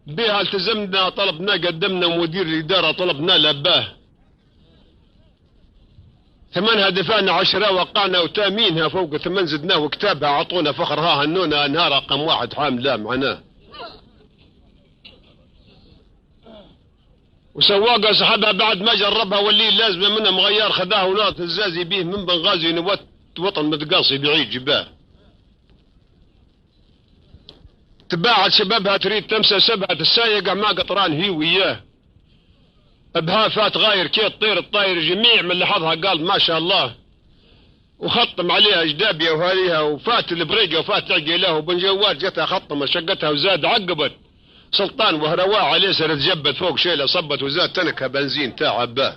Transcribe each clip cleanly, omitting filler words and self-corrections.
بها التزمنا، طلبنا قدمنا مدير الإدارة طلبنا لباه، ثمنها دفعنا 10 وقعنا وتامينها فوق 8 زدناه وكتابها عطونا فخرها هنونا انها رقم 1 حاملة معناه. وسواقها سحبها بعد ما جربها واللي لازمه منها مغير خذاها ولاد الزازي بيه من بنغازي نوات وطن متقاصي بعيد جباه. تباعت شبابها تريد تمسى سبعة السايق ما قطران هي وياه، بها فات غاير كي الطير الطاير جميع من لحظها قال ما شاء الله، وخطم عليها جدابيه وهاليها وفات البريقه وفات عقيله وبن جواد جتها خطمه شقتها وزاد عقبت سلطان وهرواء عليه سرت جبت فوق شيله صبت وزاد تنكها بنزين تاع عباه.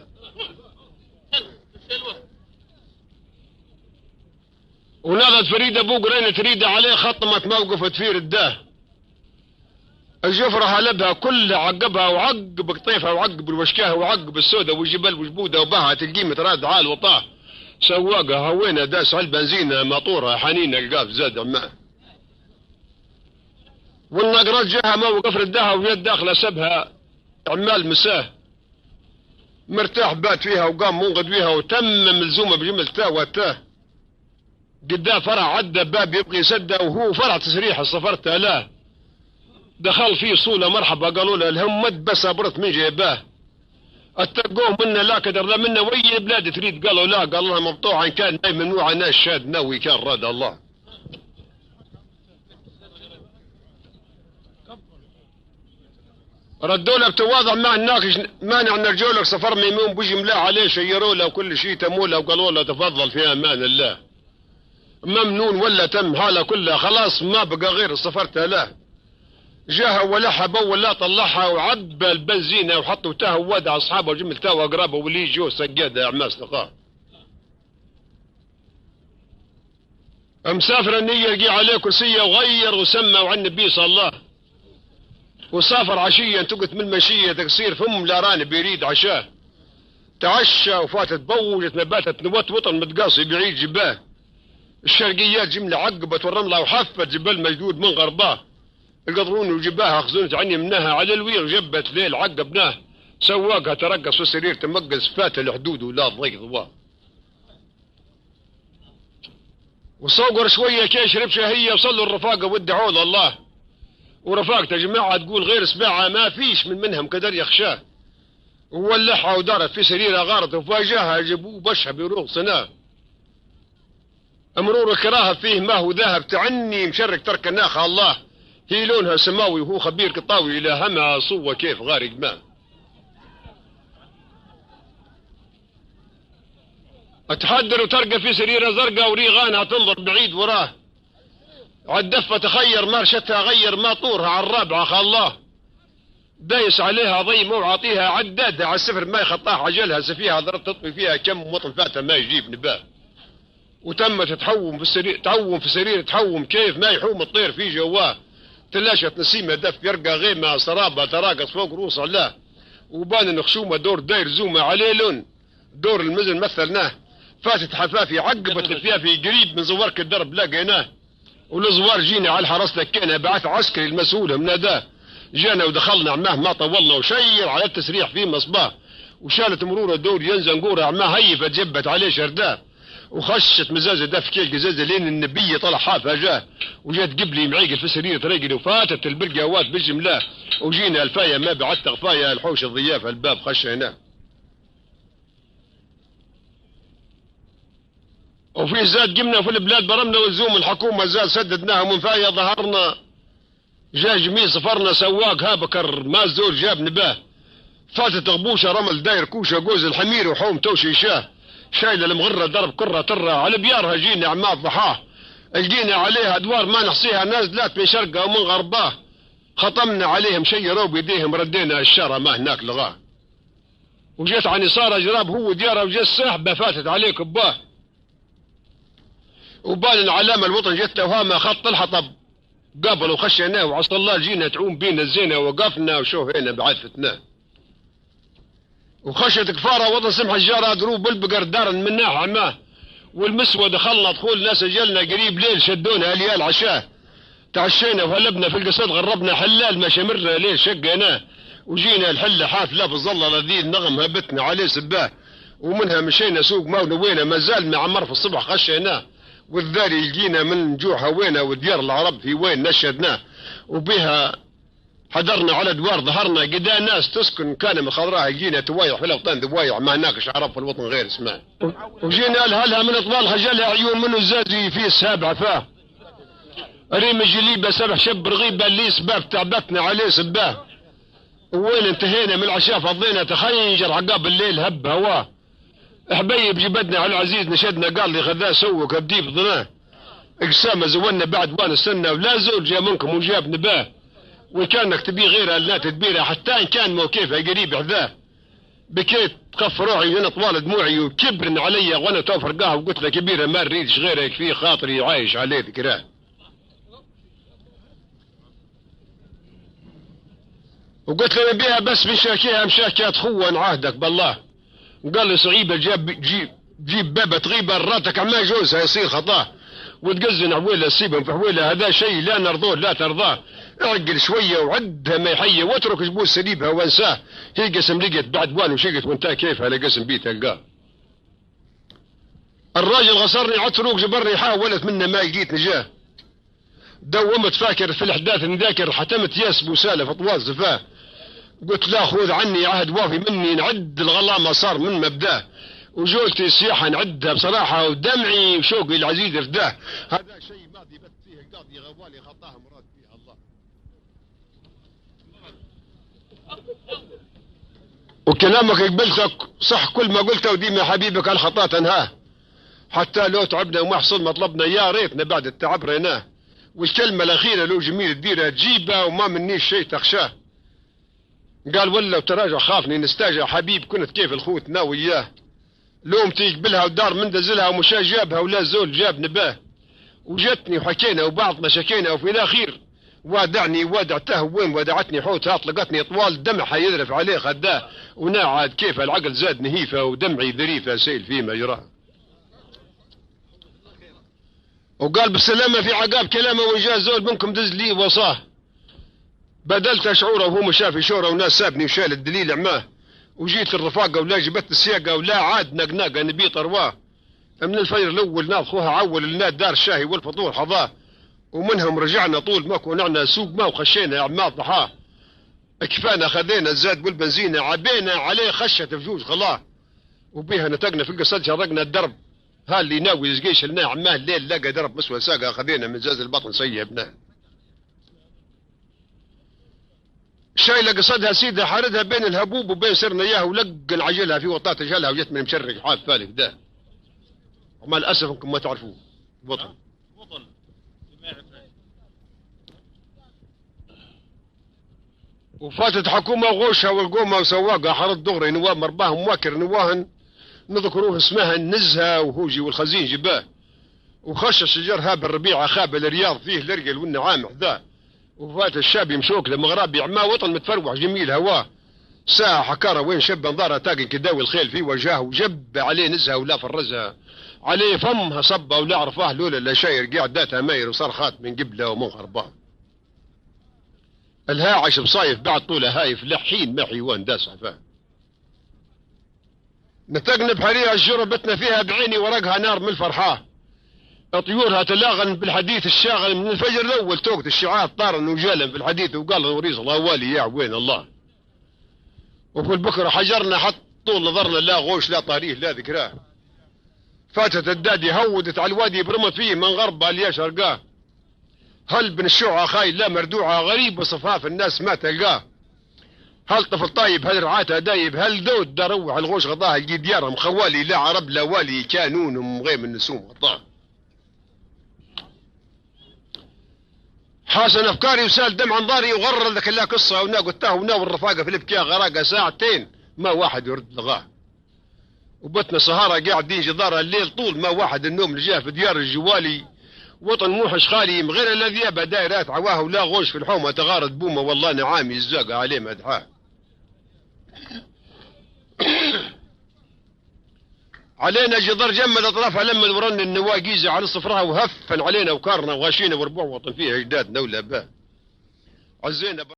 ونادت فريده ابو قرينه تريده عليه خطمت موقف تفير الداه، الجفرة هلبها كلها عقبها وعقب قطيفها وعقب الوشكاه وعقب السودة والجبل وجبودة وبها تلقيه متراد عال وطاه. سواقها هوينا داس على البنزين ماطورها حنين القاف زاد عماه. والنقرات جاها ما وقف ردها ويد داخله سبها عمال مساه، مرتاح بات فيها وقام منقذ فيها وتم ملزومه بجمل تاه وتاه. قداه فرع عدى باب يبقي يسده وهو فرع تسريح الصفرته له، دخل فيه صولة مرحبا قالوا له الهم مد بس أبرت من جيباه، اتقوه منا لا قدر لا منا وي البلاد تريد قالوا لا، قال الله مقطوعا كان ناي ممنوع ناس شاد ناوي كان راد الله. ردوا له بتواضع ما ناقش مانع نرجو لك سفر ميمون بوجي ملا عليه شيروا له وكل شيء تموا له وقالوا له تفضل في امان الله. ممنون ولا تم حاله كلها خلاص ما بقى غير سفرته له. جاها ولحها بولا طلعها وعبى البنزينه وحطوا تاه وودع اصحابه وجمل تاه واقرابه واللي يجوا سقاده اعماس لقاه. مسافر النية يلقي عليه كرسيه وغير وسمى وعن النبي صلى الله، وسافر عشيا تقت من المشيه تقصير فم لا رانب يريد عشاه. تعشى وفاتت بوجت نباتت نوات وطن متقاصي بعيد جباه. الشرقيات جمله عقبت والرمله وحفت جبل مجدود من غرباه. القطرون وجباها خزونت عني منها على الوير جبت ليل عقبناه. سواقها ترقص في السرير تمقز فات الحدود ولا ضيق ضواه. وصوقر شويه كي شرب شهيه وصلوا الرفاقه ودعوا له الله. ورفاقته جماعه تقول غير سباعه ما فيش منهم قدر يخشاه. وولحها ودارت في سريرها غارت وفاجاها جابوه بشها بيروغ صناه. امرور كراهه فيه ما هو ذهب تعني مشرك ترك الناخه الله. هي لونها سماوي وهو خبير قطاوي الى همها صوة كيف غارق ماء. اتحدر وترقى في سريرها زرقاء وريغانها تنظر بعيد وراه. عالدفة تخير مارشتها غير ما طورها على الرابعة خالله. دايس عليها ضيمه وعاطيها عدادها على السفر ما يخطاها عجلها سفيها ضرب تطفي فيها كم وطن فاتها ما يجيب نباه. وتمت تحوم في السرير تعوم في السرير تحوم كيف ما يحوم الطير في جواه. تلاشت نسيمه دف يرقى غيمه سرابه تراقص فوق روس الله. وبان نخشومه دور داير زومه عليه لون دور المزن مثلناه. فاتت حفافي عقبت الفيافي قريب من زوارك الدرب لقيناه. والزوار جينا على الحرس لكينا بعث عسكري المسؤول مناداه. جانا ودخلنا عماه ما طولنا وشير على التسريح في مصباه. وشالت مرور الدور ينزل نقوره عماه هيفت جبت عليه شرداه. وخشت مزازه دف كيل قزازه لين النبي طلع حافه جاه. وجات قبلي معيقل في سرير رجلي وفاتت البرقاوات بالجملاه. وجينا الفايه ما بعدت غفايه الحوش الضيافه الباب خش هنا. وفي زاد قمنا في البلاد برمنا والزوم الحكومه زاد سددناها من فايه ظهرنا. جا جميل صفرنا سواق هابكر ما الزور جاب نباه. فاتت غبوشه رمل داير كوشه جوز الحمير وحوم توشي شاه. شايله المغره درب كره تره على بيارها جينا عماد ضحاه. لقينا عليها ادوار ما نحصيها نازلات من شرقها ومن غرباه. خطمنا عليهم شيروا بيديهم ردينا الشارع ما هناك لغاه. وجيت عن يساره جراب هو دياره وجت ساحبه فاتت عليك باه. وبان العلامه الوطن جت توهامه خط الحطب. قابل وخشيناه وعصى الله جينا تعوم بينا الزينه وقفنا وشوف هنا بعد فتناه. وخشت كفاره وضع سمح الجاره دروب بالبقر دارا مناه عماه. والمسوى دخلنا دخول ناس اجلنا قريب ليل شدونا اليال عشاه. تعشينا وهلبنا في القصد، غربنا حلال ما شمرنا ليه شقنا، وجينا الحله حافله في الظله لذيذ نغم هبتنا عليه سباه، ومنها مشينا سوق ما ونوينا ما زال معمر في الصبح خشيناه، والذاري يجينا من جوع هوينا، وديار العرب في وين نشدناه، وبها حضرنا على دوار ظهرنا قدا ناس تسكن كان من خضراها يجينا توايع في الاوطان ذوايع ما هناكش عرب في الوطن غير اسمه، وجينا لها من اطلالها جالها عيون منه الزازي في السابع فاه، ريم جليبه سبع شب رغيبه اللي سباب تعبتنا عليه سباه، وين انتهينا من العشاء فضينا تخنجر عقاب الليل هب هواه، حبيب جبدنا على العزيز نشدنا قال لي خذاه سوك بديب ظناه، اقسامه زولنا بعد وانا استنى ولا زول جا منكم وجاب نباه، وكانك تبي غيرها لا تدبيرها حتى ان كان موقفها قريب حذاه، بكيت تقف روحي وانا طوال دموعي وكبرن علي وانا توفر قاه، وقلت له كبيره ما نريدش غيره يكفيه خاطري عايش عليه ذكراه، وقلت له نبيها بس مشاكيها مشاكيات خون عهدك بالله، قال لي صعيبه جيب بابه تغيبه راتك عما جوزها يصير خطاه، وتقزن حويله سيبهم في حويله هذا شيء لا نرضوه لا ترضاه، اعقل شويه وعدها ما يحيي واترك جبوس سليبها وانساه، هي قسم لقت بعد وان وشقت وانت كيف على قسم بيه تلقاه، الراجل غصرني عطروق جبرني حاولت منه ما لقيت نجاه، دومت فاكر في الاحداث نذاكر حتمت ياس بوسالف اطوال زفاه، قلت لا خذ عني عهد وافي مني نعد الغلامه صار من مبداه، وجولتي السياحه نعدها بصراحه ودمعي وشوقي العزيز رداه، هذا شيء ماضي بت فيه القاضي غوالي خطاه مراد فيه الله، وكلامك قبلتك صح كل ما قلته وديما حبيبك الخطا تنهاه، حتى لو تعبنا وما حصل مطلبنا يا ريتنا بعد التعب ريناه، والكلمه الاخيره لو جميل تديرها تجيبها وما منيش شيء تخشاه، قال ولا وتراجع خافني نستاجع حبيب كنت كيف الخوت ناوي اياه، لوم تقبلها ودار من دزلها ومشا جابها ولا زول جاب نباه، وجتني وحكينا وبعض ما شكينا وفي الاخير وادعني وادعته وين ودعتني حوتها طلقتني طوال دمعها يذرف عليه خداه، وناعد كيف العقل زاد نهيفه ودمعي ذريفه سيل في مجراه، وقال بالسلامه في عقاب كلامه وجاء زول منكم دز لي وصاه، بدلت شعوره وهو مشافي شوره وناس سابني وشال الدليل عماه، وجيت الرفاقه ولا جبت السياقه ولا عاد نقناقه نبي طرواه، من الفجر الاول ناض خوها عول الناد دار الشاهي والفطور حظاه، ومنهم رجعنا طول ما كونعنا سوق ما وخشينا اعمال ضحاه، كفانا خذينا الزاد والبنزينه عبينا عليه خشه فجوج خلاه، وبيها نتقنا في القصد شرقنا الدرب، ها اللي ناوي يزقيش لنا عماه الليل لقى درب مسوى ساقه خذينا من زاز البطن سيبناه، شايله قصدها سيدها حاردها بين الهبوب وبين سرنا اياه ولق العجلها في وطات جالها وجت من مشرق حاف فالك ده، ومع الاسف انكم ما تعرفوه بطل وفاتت حكومه غوشها والقومه وسواقها حرد دغري نواب مرباهم واكر نواهن نذكروه اسمها النزهه وهوجي والخزين جباه، وخش الشجر هاب الربيع خاب الرياض فيه الارجل والنعام حذاه، وفات الشاب يمشوك لمغربي عما وطن متفروح جميل هواه، ساعة حكارة وين شب انظاره تاقن كداوي الخيل في وجهه، وجب عليه نزهه ولا فرزها عليه فمها صبه ولا عرفاه لولا لا شاير قاعد داتها ماير وصرخات من قبله ومن غرباه، الهاعش بصايف بعد طوله هايف لحين ما حيوان داس عفاه، نتقنا بحريها الجربتنا فيها بعيني ورقها نار من الفرحاه، طيورها تلاغن بالحديث الشاغل من الفجر الاول توقت الشعاع طارن وجالا في الحديث وقال وريص الله والي يا عوين الله، وفي البكره حجرنا حط طول نظرنا لا غوش لا طاريه لا ذكراه، فاتت الدادي هودت على الوادي برمت فيه من غربها ليا شرقاه، هل بن الشوعة خايل لا مردوعة غريب وصفاف الناس ما تلقاه، هل طفل طايب هل رعاتها دايب هل دود دروح الغوش غضاها يجي ديارهم خوالي لا عرب لا والي كانون غيم النسوم غطاه، حاسن افكاري وسال دمع انظاري وغرر ذاك الله قصه ونا قلتها وناول الرفاقه في الابكيه غراقه ساعتين ما واحد يرد لغاه، وبتنا سهاره قاعدين جدارها الليل طول ما واحد النوم اللي في ديار الجوالي، وطن موحش خالي من غير الذي يابا دايرات عواه ولا غوش في الحومه تغارد بومه والله نعامي الزاقه عليه مدحاه. علينا جدار جمد اطرافها لما ورن النواقيزة على صفرها وهفن علينا وكارنا وغاشينا وربوع وطن فيها اجدادنا ولا باه عزينا